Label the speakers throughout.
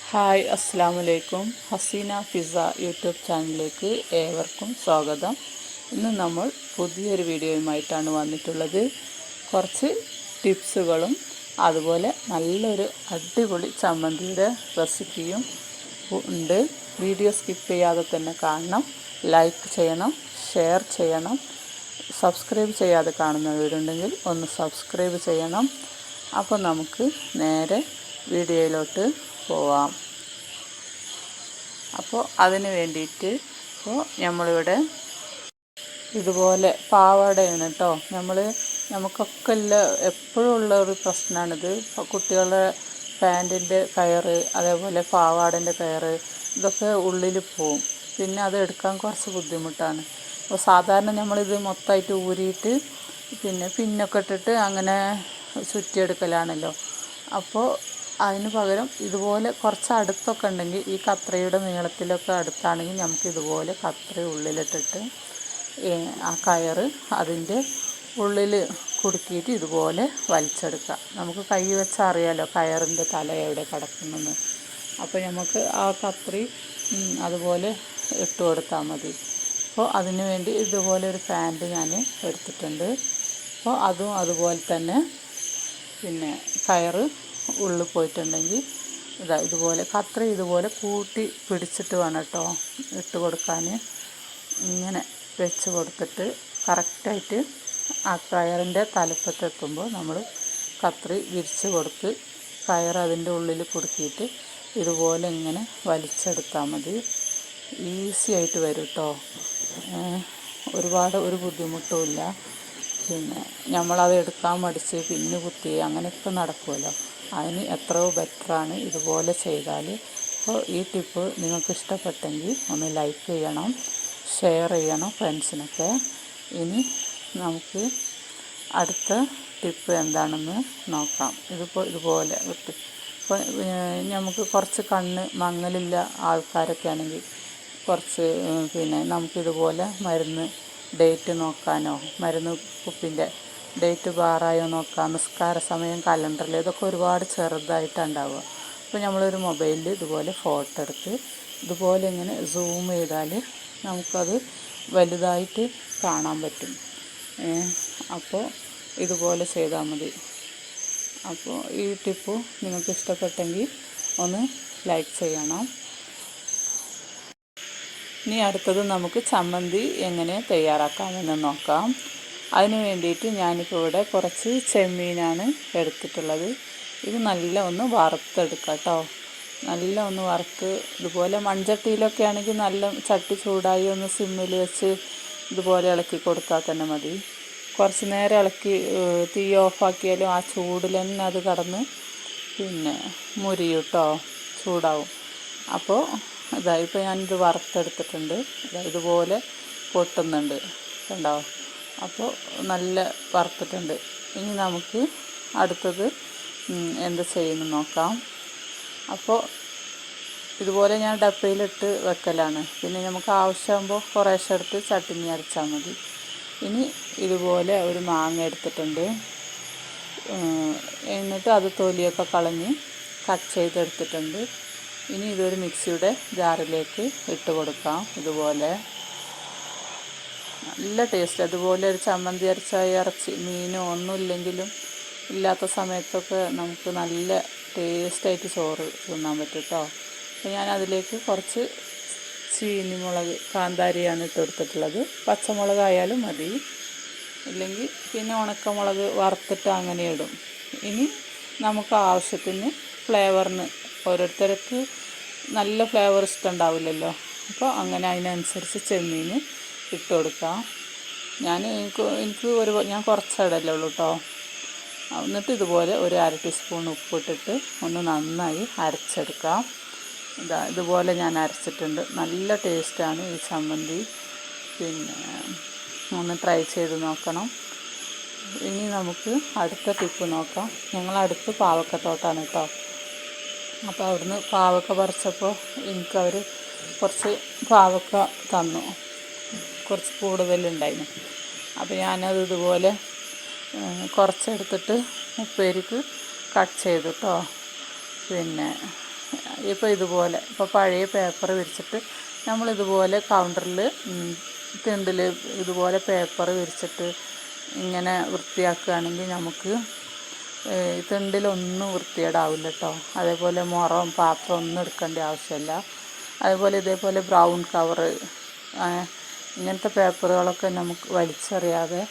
Speaker 1: Hi അസ്സലാമലൈക്കും. Hasina pizza YouTube ചാനലിലേക്ക് ഏവർക്കും സ്വാഗതം. ഇന്ന് നമ്മൾ പുതിയൊരു വീഡിയോയുമായിട്ടാണ് വന്നിട്ടുള്ളത്. കുറച്ച് ടിപ്സുകളും അതുപോലെ നല്ലൊരു അടിപൊളി ചമ്മന്തിയുടെ റെസിപ്പിയും ഉണ്ട്. വീഡിയോ സ്കിപ്പ് ചെയ്യാതെ തന്നെ കാണണം. ലൈക്ക് ചെയ്യണം, ഷെയർ ചെയ്യണം. സബ്സ്ക്രൈബ് ചെയ്യാതെ കാണുന്നവരുണ്ടെങ്കിൽ ഒന്ന് സബ്സ്ക്രൈബ് ചെയ്യണം. അപ്പോൾ നമുക്ക് നേരെ വീഡിയോയിലോട്ട് പോവാം. അപ്പോൾ അതിന് വേണ്ടിയിട്ട് നമ്മളിവിടെ ഇതുപോലെ പാവാടയാണ് കേട്ടോ. നമുക്കൊക്കെ എപ്പോഴും ഉള്ള ഒരു പ്രശ്നമാണിത്. കുട്ടികളുടെ പാൻറ്റിൻ്റെ കയറ്, അതേപോലെ പാവാടൻ്റെ കയറ്, ഇതൊക്കെ ഉള്ളിൽ പോവും. പിന്നെ അത് എടുക്കാൻ കുറച്ച് ബുദ്ധിമുട്ടാണ്. അപ്പോൾ സാധാരണ നമ്മളിത് മൊത്തമായിട്ട് ഊരിയിട്ട് പിന്നൊക്കെ ഇട്ടിട്ട് അങ്ങനെ ചുറ്റിയെടുക്കലാണല്ലോ. അപ്പോൾ അതിന് പകരം ഇതുപോലെ കുറച്ച് അടുത്തൊക്കെ ഉണ്ടെങ്കിൽ, ഈ കത്രിയുടെ നീളത്തിലൊക്കെ അടുത്താണെങ്കിൽ നമുക്ക് ഇതുപോലെ കത്രി ഉള്ളിലിട്ടിട്ട് ആ കയറ് അതിൻ്റെ ഉള്ളിൽ കുടുക്കിയിട്ട് ഇതുപോലെ വലിച്ചെടുക്കാം. നമുക്ക് കൈ വെച്ചാൽ അറിയാമല്ലോ കയറിൻ്റെ തല എവിടെ കിടക്കുന്നെന്ന്. അപ്പോൾ നമുക്ക് ആ കത്രി അതുപോലെ ഇട്ട് കൊടുത്താൽ മതി. അപ്പോൾ അതിന് വേണ്ടി ഇതുപോലെ ഒരു പാൻറ്റ് ഞാൻ എടുത്തിട്ടുണ്ട്. അപ്പോൾ അതും അതുപോലെ തന്നെ കയറ് ഉള്ളിൽ പോയിട്ടുണ്ടെങ്കിൽ ഇതുപോലെ കത്രി ഇതുപോലെ കൂട്ടി പിടിച്ചിട്ട് വേണം കേട്ടോ ഇട്ട് കൊടുക്കാൻ. ഇങ്ങനെ വെച്ച് കൊടുത്തിട്ട് കറക്റ്റായിട്ട് ആ കയറിൻ്റെ തലപ്പത്തെത്തുമ്പോൾ നമ്മൾ കത്രി വിരിച്ച് കൊടുത്ത് കയർ അതിൻ്റെ ഉള്ളിൽ കുടുക്കിയിട്ട് ഇതുപോലെ ഇങ്ങനെ വലിച്ചെടുത്താൽ മതി. ഈസി ആയിട്ട് വരും കേട്ടോ. ഒരു ബുദ്ധിമുട്ടുമില്ല. നമ്മളത് എടുക്കാൻ മടിച്ച് പിന്ന് കുത്തി അങ്ങനെയൊക്കെ നടക്കുമല്ലോ. അതിന് എത്രയോ ബെറ്ററാണ് ഇതുപോലെ ചെയ്താൽ. അപ്പോൾ ഈ ടിപ്പ് നിങ്ങൾക്ക് ഇഷ്ടപ്പെട്ടെങ്കിൽ ഒന്ന് ലൈക്ക് ചെയ്യണം, ഷെയർ ചെയ്യണം ഫ്രണ്ട്സിനൊക്കെ. ഇനി നമുക്ക് അടുത്ത ടിപ്പ് എന്താണെന്ന് നോക്കാം. ഇതുപോലെ വിട്ട് ഇപ്പോൾ നമുക്ക് കുറച്ച് കണ്ണ് മങ്ങലില്ല ആൾക്കാരൊക്കെ ആണെങ്കിൽ കുറച്ച് നമുക്കിതുപോലെ മരുന്ന് ഡേറ്റ് നോക്കാനോ, മരുന്ന് കുപ്പിൻ്റെ ഡേറ്റ് ബാറായോ നോക്കാം, നിസ്കാര സമയം കലണ്ടറിൽ, ഇതൊക്കെ ഒരുപാട് ചെറുതായിട്ടുണ്ടാവുക. അപ്പോൾ നമ്മളൊരു മൊബൈലിൽ ഇതുപോലെ ഫോട്ടോ എടുത്ത് ഇതുപോലെ ഇങ്ങനെ സൂം ചെയ്താൽ നമുക്കത് വലുതായിട്ട് കാണാൻ പറ്റും. അപ്പോൾ ഇതുപോലെ ചെയ്താൽ മതി. അപ്പോൾ ഈ ടിപ്പ് നിങ്ങൾക്ക് ഇഷ്ടപ്പെട്ടെങ്കിൽ ഒന്ന് ലൈക്ക് ചെയ്യണം. ഇനി അടുത്തത് നമുക്ക് ചമ്മന്തി എങ്ങനെ തയ്യാറാക്കാമെന്ന് നോക്കാം. അതിന് വേണ്ടിയിട്ട് ഞാനിപ്പോൾ ഇവിടെ കുറച്ച് ചെമ്മീനാണ് എടുത്തിട്ടുള്ളത്. ഇത് നല്ല ഒന്ന് വറുത്തെടുക്കാം കേട്ടോ. നല്ല ഒന്ന് വറുത്ത് ഇതുപോലെ മൺചട്ടിയിലൊക്കെ ആണെങ്കിൽ നല്ല ചട്ടി ചൂടായി ഒന്ന് സിമ്മിൽ വെച്ച് ഇതുപോലെ ഇളക്കി കൊടുത്താൽ തന്നെ മതി. കുറച്ച് നേരം ഇളക്കി തീ ഓഫാക്കിയാലും ആ ചൂടിൽ തന്നെ അത് കടന്ന് മുരിയും കേട്ടോ, ചൂടാവും. അപ്പോൾ ഇപ്പോൾ ഞാനിത് വറുത്തെടുത്തിട്ടുണ്ട്. ഇതുപോലെ പൊട്ടുന്നുണ്ട് കണ്ടോ. അപ്പോൾ നല്ല വറുത്തിട്ടുണ്ട്. ഇനി നമുക്ക് അടുത്തത് എന്ത് ചെയ്യുന്നു നോക്കാം. അപ്പോൾ ഇതുപോലെ ഞാൻ ഡപ്പയിലിട്ട് വെക്കലാണ്. പിന്നെ നമുക്ക് ആവശ്യമാകുമ്പോൾ കുറേശ്ശെ എടുത്ത് ചട്ടിനി അരച്ചാൽ മതി. ഇനി ഇതുപോലെ ഒരു മാങ്ങ എടുത്തിട്ടുണ്ട്. എന്നിട്ട് അത് തൊലിയൊക്കെ കളഞ്ഞ് കട്ട് ചെയ്തെടുത്തിട്ടുണ്ട്. ഇനി ഇതൊരു മിക്സിയുടെ ജാറിലേക്ക് ഇട്ട് കൊടുക്കാം. ഇതുപോലെ നല്ല ടേസ്റ്റ്. അതുപോലെ ഒരു ചമ്മന്തി അരച്ചാൽ ഇറച്ചി മീനോ ഒന്നുമില്ലെങ്കിലും ഇല്ലാത്ത സമയത്തൊക്കെ നമുക്ക് നല്ല ടേസ്റ്റായിട്ട് ചോറ് തിന്നാൻ പറ്റും കേട്ടോ. അപ്പോൾ ഞാനതിലേക്ക് കുറച്ച് ചീനിമുളക്, കാന്താരിയാണ് ഇട്ട് കൊടുത്തിട്ടുള്ളത്. പച്ചമുളകായാലും മതി, ഇല്ലെങ്കിൽ ഉണക്കമുളക് വറുത്തിട്ട് അങ്ങനെ ഇടും. ഇനി നമുക്ക് ആവശ്യത്തിന് ഫ്ലേവറിന്, ഓരോരുത്തർക്ക് നല്ല ഫ്ലേവർ ഇഷ്ടമുണ്ടാവില്ലല്ലോ. അപ്പോൾ അങ്ങനെ അതിനനുസരിച്ച് ചെമ്മീൻ ഇട്ട് കൊടുക്കാം. ഞാൻ കുറച്ചിടല്ലേ ഉള്ളൂ കേട്ടോ. എന്നിട്ട് ഇതുപോലെ ഒരു 1/2 ടീസ്പൂൺ ഉപ്പിട്ടിട്ട് ഒന്ന് നന്നായി അരച്ചെടുക്കാം. ഇതുപോലെ ഞാൻ അരച്ചിട്ടുണ്ട്. നല്ല ടേസ്റ്റാണ് ഈ ചമ്മന്തി. ഒന്ന് ട്രൈ ചെയ്ത് നോക്കണം. ഇനി നമുക്ക് അടുത്ത ടിപ്പ് നോക്കാം. ഞങ്ങളടുത്ത് പാവക്കത്തോട്ടാണ് കേട്ടോ. അപ്പോൾ അവിടുന്ന് പാവക്ക പറിച്ചപ്പോൾ എനിക്കവർ കുറച്ച് പാവക്ക തന്നു, കുറച്ച് കൂടുതലുണ്ടായിരുന്നു. അപ്പോൾ ഞാനത് ഇതുപോലെ കുറച്ചെടുത്തിട്ട് ഉപ്പേരിക്ക് കട്ട് ചെയ്തു കേട്ടോ. ഇപ്പോൾ ഇതുപോലെ ഇപ്പോൾ പഴയ പേപ്പർ വിരിച്ചിട്ട് നമ്മളിതുപോലെ കൗണ്ടറിൽ തിണ്ടിൽ ഇതുപോലെ പേപ്പർ വിരിച്ചിട്ട് ഇങ്ങനെ വൃത്തിയാക്കുകയാണെങ്കിൽ നമുക്ക് തിണ്ടിലൊന്നും വൃത്തികേടാവില്ല കേട്ടോ. അതേപോലെ മുറം പാത്രം ഒന്നും എടുക്കേണ്ട ആവശ്യമില്ല. അതേപോലെ ഇതേപോലെ ബ്രൗൺ കവറ് ഇങ്ങനത്തെ പേപ്പറുകളൊക്കെ നമുക്ക് വലിച്ചെറിയാതെ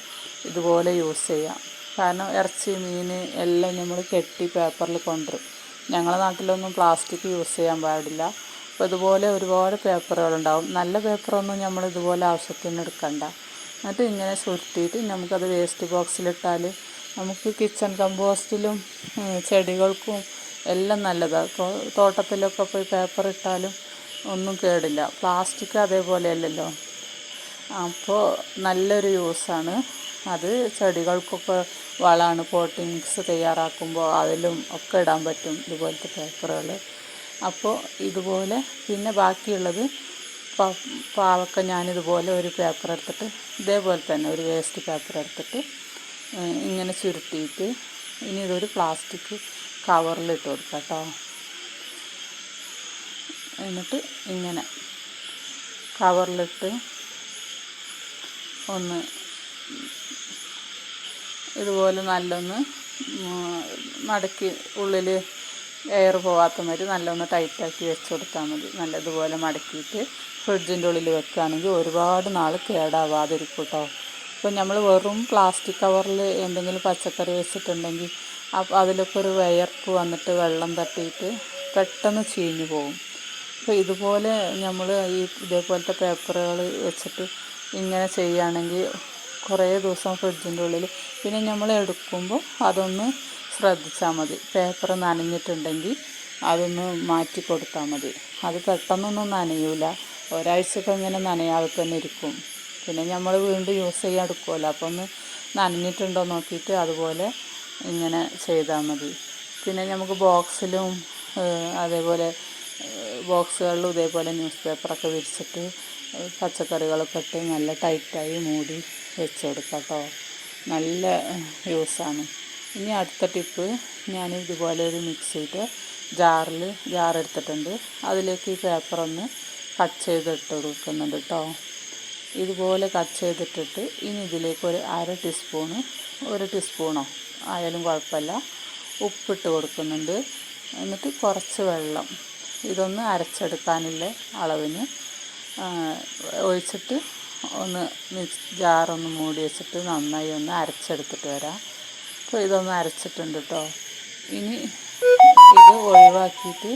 Speaker 1: ഇതുപോലെ യൂസ് ചെയ്യാം. കാരണം ഇറച്ചി മീൻ എല്ലാം നമ്മൾ കെട്ടി പേപ്പറിൽ കൊണ്ടുവരും. ഞങ്ങളുടെ നാട്ടിലൊന്നും പ്ലാസ്റ്റിക് യൂസ് ചെയ്യാൻ പാടില്ല. അപ്പോൾ ഇതുപോലെ ഒരുപാട് പേപ്പറുകളുണ്ടാവും. നല്ല പേപ്പറൊന്നും നമ്മൾ ഇതുപോലെ ആവശ്യത്തിന് എടുക്കണ്ട. എന്നിട്ട് ഇങ്ങനെ ചുരുട്ടിയിട്ട് നമുക്കത് വേസ്റ്റ് ബോക്സിലിട്ടാൽ നമുക്ക് കിച്ചൺ കമ്പോസ്റ്റിലും ചെടികൾക്കും എല്ലാം നല്ലതാണ്. തോട്ടത്തിലൊക്കെ പോയി പേപ്പർ ഇട്ടാലും ഒന്നും കേടില്ല. പ്ലാസ്റ്റിക് അതേപോലെ അല്ലല്ലോ. അപ്പോൾ നല്ലൊരു യൂസാണ് അത്. ചെടികൾക്കൊക്കെ വളമാണ്. പോട്ടിംഗ് മിക്സ് തയ്യാറാക്കുമ്പോൾ അതിലും ഒക്കെ ഇടാൻ പറ്റും ഇതുപോലത്തെ പേപ്പറുകൾ. അപ്പോൾ ഇതുപോലെ പിന്നെ ബാക്കിയുള്ളത് പാവക്ക ഞാനിതുപോലെ ഒരു പേപ്പർ എടുത്തിട്ട് ഇതേപോലെ തന്നെ ഒരു വേസ്റ്റ് പേപ്പർ എടുത്തിട്ട് ഇങ്ങനെ ചുരുട്ടിയിട്ട് ഇനി ഇതൊരു പ്ലാസ്റ്റിക് കവറിലിട്ട് കൊടുക്കാം കേട്ടോ. എന്നിട്ട് ഇങ്ങനെ കവറിലിട്ട് ഒന്ന് ഇതുപോലെ നല്ലൊന്ന് മടക്കി ഉള്ളിൽ എയർ പോകാത്ത മാതിരി നല്ലൊന്ന് ടൈറ്റാക്കി വെച്ച് കൊടുത്താൽ മതി. നല്ലതുപോലെ മടക്കിയിട്ട് ഫ്രിഡ്ജിൻ്റെ ഉള്ളിൽ വെക്കുകയാണെങ്കിൽ ഒരുപാട് നാൾ കേടാവാതിരിക്കും കേട്ടോ. ഇപ്പോൾ നമ്മൾ വെറും പ്ലാസ്റ്റിക് കവറിൽ എന്തെങ്കിലും പച്ചക്കറി വെച്ചിട്ടുണ്ടെങ്കിൽ അതിലൊക്കെ ഒരു വിയർപ്പ് വന്നിട്ട് വെള്ളം തട്ടിയിട്ട് പെട്ടെന്ന് ചീഞ്ഞു പോകും. അപ്പോൾ ഇതുപോലെ നമ്മൾ ഇതേപോലത്തെ പേപ്പറുകൾ വെച്ചിട്ട് ഇങ്ങനെ ചെയ്യുകയാണെങ്കിൽ കുറേ ദിവസം ഫ്രിഡ്ജിൻ്റെ ഉള്ളിൽ. പിന്നെ നമ്മൾ എടുക്കുമ്പോൾ അതൊന്ന് ശ്രദ്ധിച്ചാൽ മതി. പേപ്പർ നനഞ്ഞിട്ടുണ്ടെങ്കിൽ അതൊന്ന് മാറ്റി കൊടുത്താൽ മതി. അത് പെട്ടെന്നൊന്നും നനയൂല. ഒരാഴ്ചയൊക്കെ ഇങ്ങനെ നനയാതെ തന്നെ ഇരിക്കും. പിന്നെ നമ്മൾ വീണ്ടും യൂസ് ചെയ്യാൻ എടുക്കുമല്ലോ. അപ്പോൾ ഒന്ന് നനഞ്ഞിട്ടുണ്ടോ നോക്കിയിട്ട് അതുപോലെ ഇങ്ങനെ ചെയ്താൽ മതി. പിന്നെ നമുക്ക് ബോക്സിലും അതേപോലെ ബോക്സുകളിലും ഇതേപോലെ ന്യൂസ് പേപ്പറൊക്കെ വിരിച്ചിട്ട് പച്ചക്കറികളൊക്കെ ഇട്ട് നല്ല ടൈറ്റായി മൂടി വെച്ച് കൊടുക്കാം കേട്ടോ. നല്ല യൂസാണ്. ഇനി അടുത്ത ടിപ്പ്, ഞാൻ ഇതുപോലെ ഒരു മിക്സിയുടെ ജാറെടുത്തിട്ടുണ്ട്. അതിലേക്ക് ഈ പേപ്പറൊന്ന് കട്ട് ചെയ്തിട്ട് കൊടുക്കുന്നുണ്ട് കേട്ടോ. ഇതുപോലെ കട്ട് ചെയ്തിട്ടിട്ട് ഇനി ഇതിലേക്ക് ഒരു ഒരു ടീസ്പൂണോ ആയാലും കുഴപ്പമില്ല ഉപ്പിട്ട് കൊടുക്കുന്നുണ്ട്. എന്നിട്ട് കുറച്ച് വെള്ളം ഇതൊന്ന് അരച്ചെടുക്കാനുള്ള അളവിന് ഒഴിച്ചിട്ട് ഒന്ന് ജാറൊന്ന് മൂടി വെച്ചിട്ട് നന്നായി ഒന്ന് അരച്ചെടുത്തിട്ട് വരാം. അപ്പോൾ ഇതൊന്ന് അരച്ചിട്ടുണ്ട് കേട്ടോ. ഇനി ഇത് ഒഴിവാക്കിയിട്ട്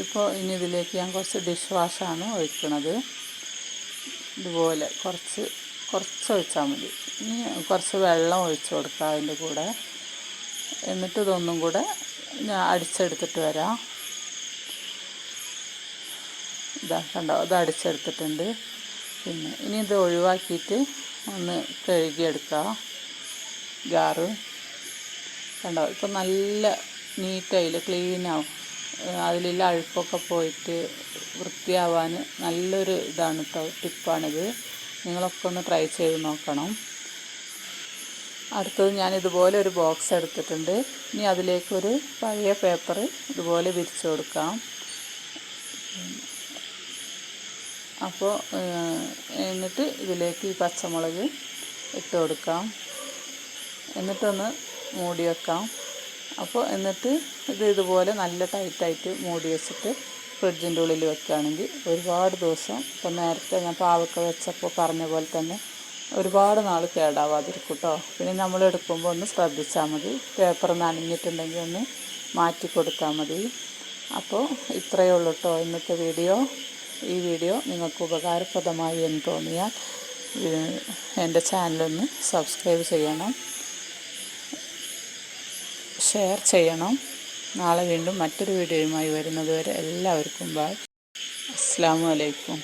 Speaker 1: ഇപ്പോൾ ഇനി ഇതിലേക്ക് ഞാൻ കുറച്ച് ഡിഷ് വാഷാണ് ഒഴിക്കുന്നത്. ഇതുപോലെ കുറച്ച് ഒഴിച്ചാൽ മതി. ഇനി കുറച്ച് വെള്ളം ഒഴിച്ച് കൊടുക്കുക അതിൻ്റെ കൂടെ. എന്നിട്ട് ഇതൊന്നും കൂടെ ഞാൻ അടിച്ചെടുത്തിട്ട് വരാം. ഇതാ കണ്ടോ, ഇത് അടിച്ചെടുത്തിട്ടുണ്ട്. പിന്നെ ഇനി ഇത് ഒഴിവാക്കിയിട്ട് ഒന്ന് കഴുകിയെടുക്കുക ജാറ്. കണ്ടോ, ഇപ്പോൾ നല്ല നീറ്റായില്ല, ക്ലീനാവും. അതിലുള്ള അഴുക്കൊക്കെ പോയിട്ട് വൃത്തിയാവാൻ നല്ലൊരു ഇതാണ് കേട്ടോ, ടിപ്പാണിത്. നിങ്ങളൊക്കെ ഒന്ന് ട്രൈ ചെയ്ത് നോക്കണം. അടുത്തത് ഞാൻ ഇതുപോലെ ഒരു ബോക്സ് എടുത്തിട്ടുണ്ട്. ഇനി അതിലേക്കൊരു പഴയ പേപ്പർ ഇതുപോലെ വിരിച്ചു കൊടുക്കാം. അപ്പോൾ എന്നിട്ട് ഇതിലേക്ക് ഈ പച്ചമുളക് ഇട്ട് കൊടുക്കാം. എന്നിട്ടൊന്ന് മൂടി വെക്കാം. അപ്പോൾ എന്നിട്ട് ഇതുപോലെ നല്ല ടൈറ്റായിട്ട് മൂടി വെച്ചിട്ട് ഫ്രിഡ്ജിൻ്റെ ഉള്ളിൽ വെക്കുകയാണെങ്കിൽ ഒരുപാട് ദിവസം, ഇപ്പോൾ നേരത്തെ ഞാൻ പാവക്ക വെച്ചപ്പോൾ പറഞ്ഞ പോലെ തന്നെ ഒരുപാട് നാൾ കേടാവാതിരിക്കും കേട്ടോ. പിന്നെ നമ്മൾ എടുക്കുമ്പോൾ ഒന്ന് ശ്രദ്ധിച്ചാൽ മതി. പേപ്പർ നനഞ്ഞിട്ടുണ്ടെങ്കിൽ ഒന്ന് മാറ്റി കൊടുത്താൽ മതി. അപ്പോൾ ഇത്രയേ ഉള്ളൂ കേട്ടോ ഇന്നത്തെ വീഡിയോ. ഈ വീഡിയോ നിങ്ങൾക്ക് ഉപകാരപ്രദമായി എന്ന് തോന്നിയാൽ എൻ്റെ ചാനലൊന്ന് സബ്സ്ക്രൈബ് ചെയ്യണം, ഷെയർ ചെയ്യണം. നാളെ വീണ്ടും മറ്റൊരു വീഡിയോയുമായി വരുന്നത് വരെ എല്ലാവർക്കും ബൈ. അസ്സലാമു അലൈക്കും.